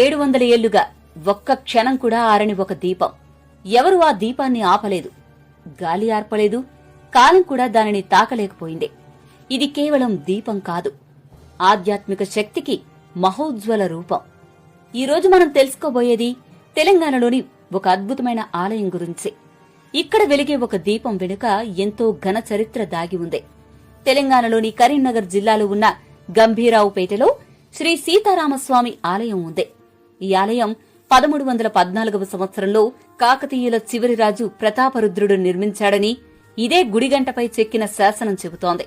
700 ఏళ్లుగా ఒక్క క్షణం కూడా ఆరని ఒక దీపం. ఎవరూ ఆ దీపాన్ని ఆపలేదు. గాలి ఆర్పలేదు, కాలం కూడా దానిని తాకలేకపోయింది. ఇది కేవలం దీపం కాదు, ఆధ్యాత్మిక శక్తికి మహోజ్వల రూపం. ఈరోజు మనం తెలుసుకోబోయేది తెలంగాణలోని ఒక అద్భుతమైన ఆలయం గురించి. ఇక్కడ వెలిగే ఒక దీపం వెనుక ఎంతో ఘన చరిత్ర దాగి ఉంది. తెలంగాణలోని కరీంనగర్ జిల్లాలో ఉన్న గంభీరావుపేటలో శ్రీ సీతారామస్వామి ఆలయం ఉంది. ఈ ఆలయం 1314వ సంవత్సరంలో కాకతీయుల చివరి రాజు ప్రతాపరుద్రుడు నిర్మించాడని ఇదే గుడిగంటపై చెక్కిన శాసనం చెబుతోంది.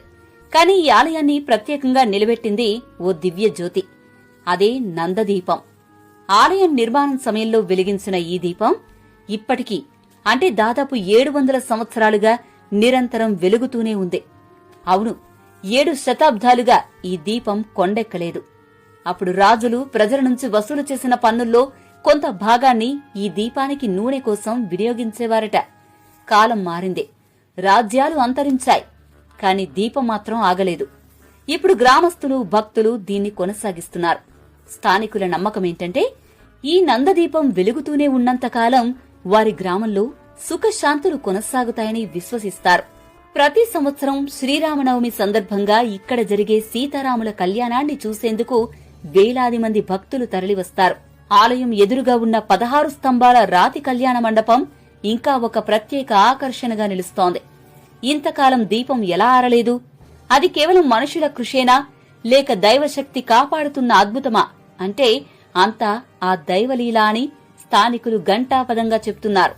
కాని ఈ ఆలయాన్ని ప్రత్యేకంగా నిలబెట్టింది ఓ దివ్య జ్యోతి. అదే నందదీపం. ఆలయం నిర్మాణం సమయంలో వెలిగించిన ఈ దీపం ఇప్పటికీ అంటే దాదాపు 700 సంవత్సరాలుగా నిరంతరం వెలుగుతూనే ఉంది. అవును, 7 శతాబ్దాలుగా ఈ దీపం కొండెక్కలేదు. అప్పుడు రాజులు ప్రజల నుంచి వసూలు చేసిన పన్నుల్లో కొంత భాగాన్ని ఈ దీపానికి నూనె కోసం వినియోగించేవారట. కాలం మారింది, రాజ్యాలు అంతరించాయి, కాని దీపం మాత్రం ఆగలేదు. ఇప్పుడు గ్రామస్తులు, భక్తులు దీన్ని కొనసాగిస్తున్నారు. స్థానికుల నమ్మకమేంటంటే ఈ నందదీపం వెలుగుతూనే ఉన్నంతకాలం వారి గ్రామంలో సుఖశాంతులు కొనసాగుతాయని విశ్వసిస్తారు. ప్రతి సంవత్సరం శ్రీరామనవమి సందర్భంగా ఇక్కడ జరిగే సీతారాముల కళ్యాణాన్ని చూసేందుకు వేలాది మంది భక్తులు తరలివస్తారు. ఆలయం ఎదురుగా ఉన్న 16 స్తంభాల రాతి కళ్యాణ మండపం ఇంకా ఒక ప్రత్యేక ఆకర్షణగా నిలుస్తోంది. ఇంతకాలం దీపం ఎలా ఆరలేదు? అది కేవలం మనుషుల కృషేనా, లేక దైవశక్తి కాపాడుతున్న అద్భుతమా అంటే అంతా ఆ దైవలీలా అని స్థానికులు ఘంటాపదంగా చెప్తున్నారు.